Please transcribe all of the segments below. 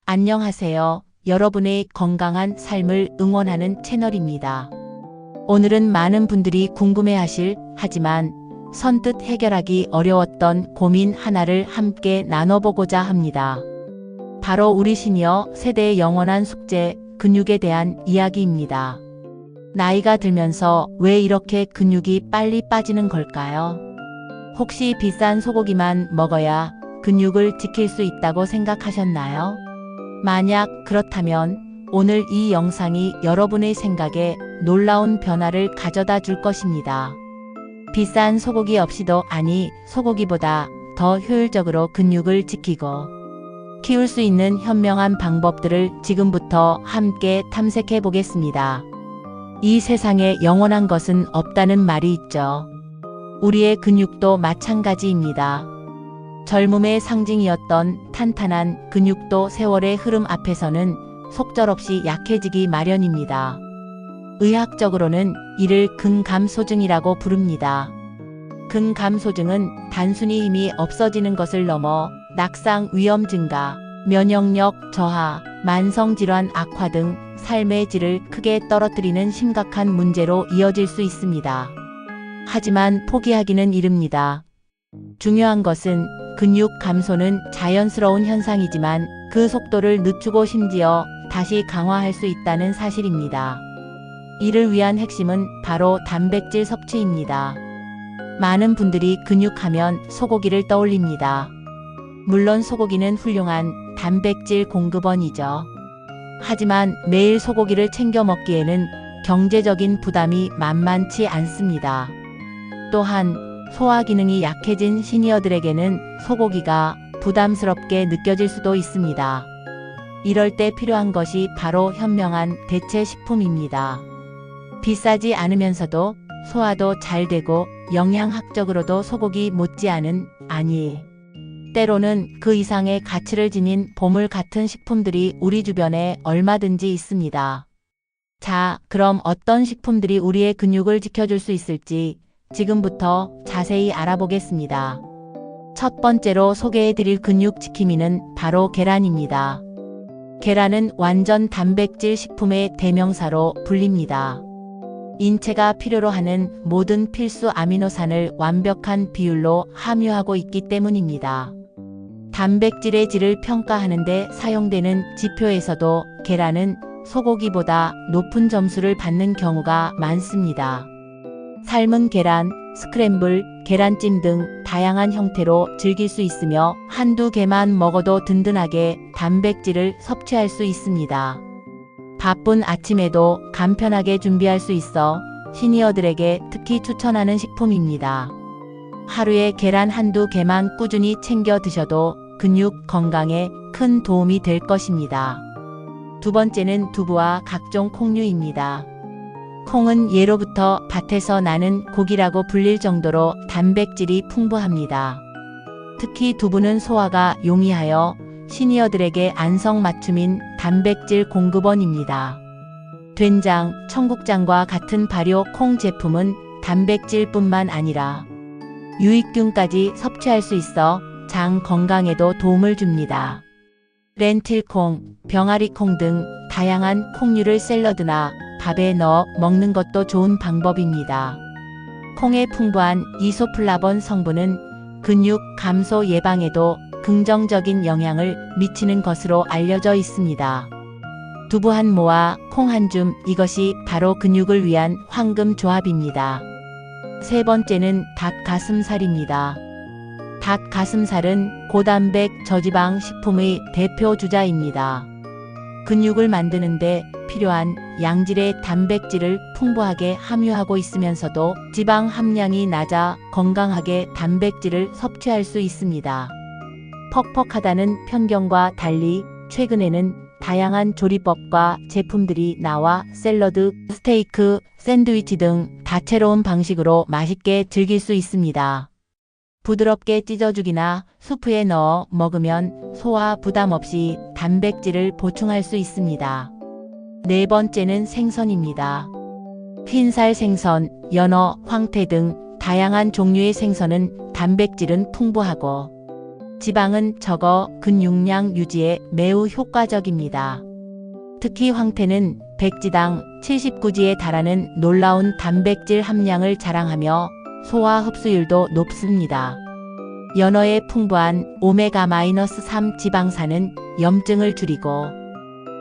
안녕하세요. 여러분의 건강한 삶을 응원하는 채널입니다. 오늘은 많은 분들이 궁금해하실 하지만 선뜻 해결하기 어려웠던 고민 하나를 함께 나눠보고자 합니다. 바로 우리 시니어 세대의 영원한 숙제, 근육에 대한 이야기입니다. 나이가 들면서 왜 이렇게 근육이 빨리 빠지는 걸까요? 혹시 비싼 소고기만 먹어야 근육을 지킬 수 있다고 생각하셨나요? 만약 그렇다면 오늘 이 영상이 여러분의 생각에 놀라운 변화를 가져다 줄 것입니다. 비싼 소고기 없이도 소고기보다 더 효율적으로 근육을 지키고 키울 수 있는 현명한 방법들을 지금부터 함께 탐색해 보겠습니다. 이 세상에 영원한 것은 없다는 말이 있죠. 우리의 근육도 마찬가지입니다. 젊음의 상징이었던 탄탄한 근육도 세월의 흐름 앞에서는 속절없이 약해지기 마련입니다. 의학적으로는 이를 근감소증이라고 부릅니다. 근감소증은 단순히 힘이 없어지는 것을 넘어 낙상 위험 증가, 면역력 저하, 만성질환 악화 등 삶의 질을 크게 떨어뜨리는 심각한 문제로 이어질 수 있습니다. 하지만 포기하기는 이릅니다. 중요한 것은 근육 감소는 자연스러운 현상이지만 그 속도를 늦추고 심지어 다시 강화할 수 있다는 사실입니다. 이를 위한 핵심은 바로 단백질 섭취입니다. 많은 분들이 근육하면 소고기를 떠올립니다. 물론 소고기는 훌륭한 단백질 공급원이죠. 하지만 매일 소고기를 챙겨 먹기에는 경제적인 부담이 만만치 않습니다. 또한 소화 기능이 약해진 시니어들에게는 소고기가 부담스럽게 느껴질 수도 있습니다. 이럴 때 필요한 것이 바로 현명한 대체 식품입니다. 비싸지 않으면서도 소화도 잘 되고 영양학적으로도 소고기 못지않은 때로는 그 이상의 가치를 지닌 보물 같은 식품들이 우리 주변에 얼마든지 있습니다. 자, 그럼 어떤 식품들이 우리의 근육을 지켜줄 수 있을지 지금부터 자세히 알아보겠습니다. 첫 번째로 소개해드릴 근육 지킴이는 바로 계란입니다. 계란은 완전 단백질 식품의 대명사로 불립니다. 인체가 필요로 하는 모든 필수 아미노산을 완벽한 비율로 함유하고 있기 때문입니다. 단백질의 질을 평가하는 데 사용되는 지표에서도 계란은 소고기보다 높은 점수를 받는 경우가 많습니다. 삶은 계란, 스크램블, 계란찜 등 다양한 형태로 즐길 수 있으며 한두 개만 먹어도 든든하게 단백질을 섭취할 수 있습니다. 바쁜 아침에도 간편하게 준비할 수 있어 시니어들에게 특히 추천하는 식품입니다. 하루에 계란 한두 개만 꾸준히 챙겨 드셔도 근육 건강에 큰 도움이 될 것입니다. 두 번째는 두부와 각종 콩류입니다. 콩은 예로부터 밭에서 나는 고기라고 불릴 정도로 단백질이 풍부합니다. 특히 두부는 소화가 용이하여 시니어들에게 안성맞춤인 단백질 공급원입니다. 된장, 청국장과 같은 발효 콩 제품은 단백질뿐만 아니라 유익균까지 섭취할 수 있어 장 건강에도 도움을 줍니다. 렌틸콩, 병아리콩 등 다양한 콩류를 샐러드나 밥에 넣어 먹는 것도 좋은 방법입니다. 콩의 풍부한 이소플라본 성분은 근육 감소 예방에도 긍정적인 영향을 미치는 것으로 알려져 있습니다. 두부 한 모와 콩 한 줌, 이것이 바로 근육을 위한 황금 조합입니다. 세 번째는 닭가슴살입니다. 닭가슴살은 고단백 저지방 식품의 대표 주자입니다. 근육을 만드는데 필요한 양질의 단백질을 풍부하게 함유하고 있으면서도 지방 함량이 낮아 건강하게 단백질을 섭취할 수 있습니다. 퍽퍽하다는 편견과 달리 최근에는 다양한 조리법과 제품들이 나와 샐러드, 스테이크, 샌드위치 등 다채로운 방식으로 맛있게 즐길 수 있습니다. 부드럽게 찢어주기나 수프에 넣어 먹으면 소화 부담 없이 단백질을 보충할 수 있습니다. 네 번째는 생선입니다. 흰살 생선, 연어, 황태 등 다양한 종류의 생선은 단백질은 풍부하고 지방은 적어 근육량 유지에 매우 효과적입니다. 특히 황태는 백지당 79지에 달하는 놀라운 단백질 함량을 자랑하며 소화 흡수율도 높습니다. 연어의 풍부한 오메가-3 지방산은 염증을 줄이고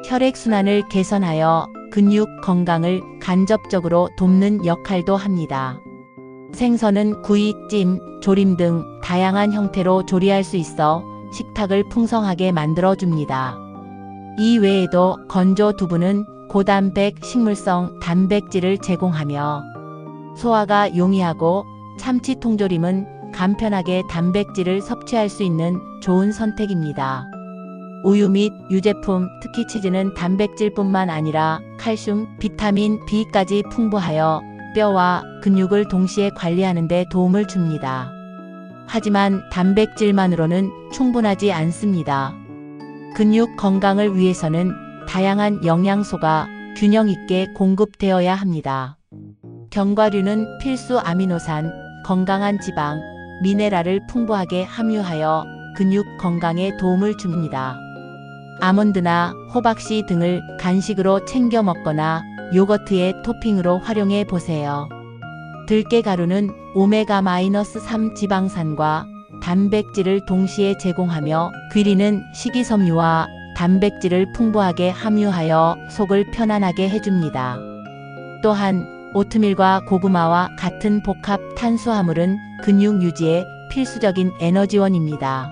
혈액순환을 개선하여 근육 건강을 간접적으로 돕는 역할도 합니다. 생선은 구이, 찜, 조림 등 다양한 형태로 조리할 수 있어 식탁을 풍성하게 만들어줍니다. 이 외에도 건조 두부는 고단백 식물성 단백질을 제공하며 소화가 용이하고 참치 통조림은 간편하게 단백질을 섭취할 수 있는 좋은 선택입니다. 우유 및 유제품, 특히 치즈는 단백질뿐만 아니라 칼슘, 비타민 B까지 풍부하여 뼈와 근육을 동시에 관리하는 데 도움을 줍니다. 하지만 단백질만으로는 충분하지 않습니다. 근육 건강을 위해서는 다양한 영양소가 균형 있게 공급되어야 합니다. 견과류는 필수 아미노산, 건강한 지방, 미네랄을 풍부하게 함유하여 근육 건강에 도움을 줍니다. 아몬드나 호박씨 등을 간식으로 챙겨 먹거나 요거트의 토핑으로 활용해 보세요. 들깨가루는 오메가-3 지방산과 단백질을 동시에 제공하며 귀리는 식이섬유와 단백질을 풍부하게 함유하여 속을 편안하게 해줍니다. 또한 오트밀과 고구마와 같은 복합 탄수화물은 근육 유지에 필수적인 에너지원입니다.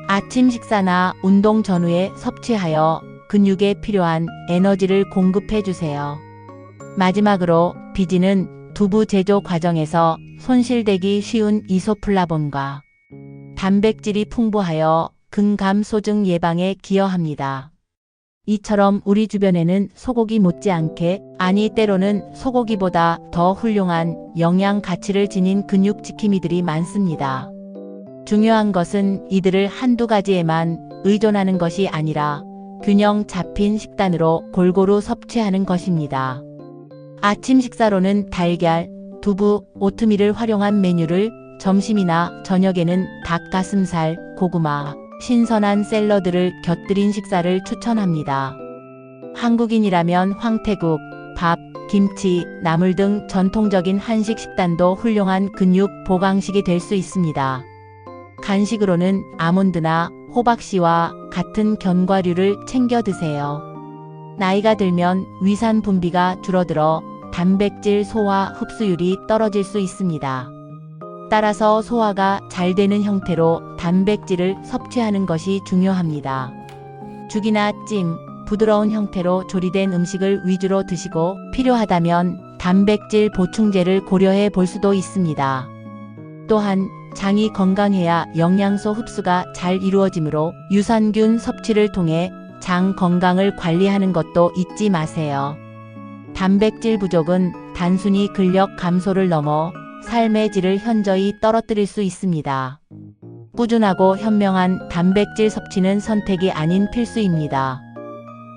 아침 식사나 운동 전후에 섭취하여 근육에 필요한 에너지를 공급해 주세요. 마지막으로 비지는 두부 제조 과정에서 손실되기 쉬운 이소플라본과 단백질이 풍부하여 근감소증 예방에 기여합니다. 이처럼 우리 주변에는 소고기 못지않게, 아니 때로는 소고기보다 더 훌륭한 영양 가치를 지닌 근육지킴이들이 많습니다. 중요한 것은 이들을 한두 가지에만 의존하는 것이 아니라 균형 잡힌 식단으로 골고루 섭취하는 것입니다. 아침 식사로는 달걀, 두부, 오트밀을 활용한 메뉴를, 점심이나 저녁에는 닭가슴살, 고구마, 신선한 샐러드를 곁들인 식사를 추천합니다. 한국인이라면 황태국, 밥, 김치, 나물 등 전통적인 한식 식단도 훌륭한 근육 보강식이 될 수 있습니다. 간식으로는 아몬드나 호박씨와 같은 견과류를 챙겨 드세요. 나이가 들면 위산 분비가 줄어들어 단백질 소화 흡수율이 떨어질 수 있습니다. 따라서 소화가 잘 되는 형태로 단백질을 섭취하는 것이 중요합니다. 죽이나 찜, 부드러운 형태로 조리된 음식을 위주로 드시고 필요하다면 단백질 보충제를 고려해 볼 수도 있습니다. 또한 장이 건강해야 영양소 흡수가 잘 이루어지므로 유산균 섭취를 통해 장 건강을 관리하는 것도 잊지 마세요. 단백질 부족은 단순히 근력 감소를 넘어 삶의 질을 현저히 떨어뜨릴 수 있습니다. 꾸준하고 현명한 단백질 섭취는 선택이 아닌 필수입니다.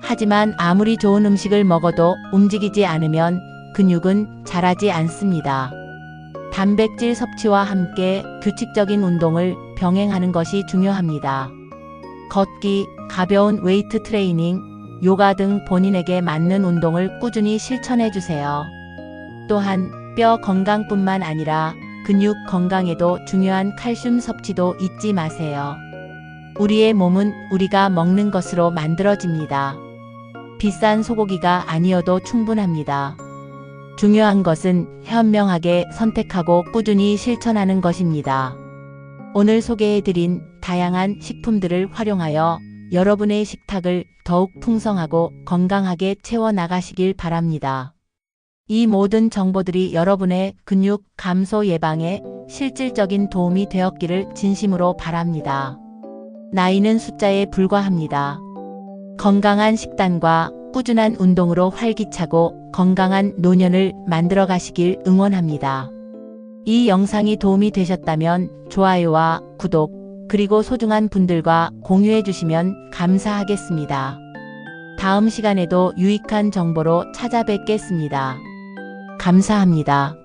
하지만 아무리 좋은 음식을 먹어도 움직이지 않으면 근육은 자라지 않습니다. 단백질 섭취와 함께 규칙적인 운동을 병행하는 것이 중요합니다. 걷기, 가벼운 웨이트 트레이닝, 요가 등 본인에게 맞는 운동을 꾸준히 실천해 주세요. 또한 뼈 건강뿐만 아니라 근육 건강에도 중요한 칼슘 섭취도 잊지 마세요. 우리의 몸은 우리가 먹는 것으로 만들어집니다. 비싼 소고기가 아니어도 충분합니다. 중요한 것은 현명하게 선택하고 꾸준히 실천하는 것입니다. 오늘 소개해드린 다양한 식품들을 활용하여 여러분의 식탁을 더욱 풍성하고 건강하게 채워나가시길 바랍니다. 이 모든 정보들이 여러분의 근육 감소 예방에 실질적인 도움이 되었기를 진심으로 바랍니다. 나이는 숫자에 불과합니다. 건강한 식단과 꾸준한 운동으로 활기차고 건강한 노년을 만들어 가시길 응원합니다. 이 영상이 도움이 되셨다면 좋아요와 구독, 그리고 소중한 분들과 공유해 주시면 감사하겠습니다. 다음 시간에도 유익한 정보로 찾아뵙겠습니다. 감사합니다.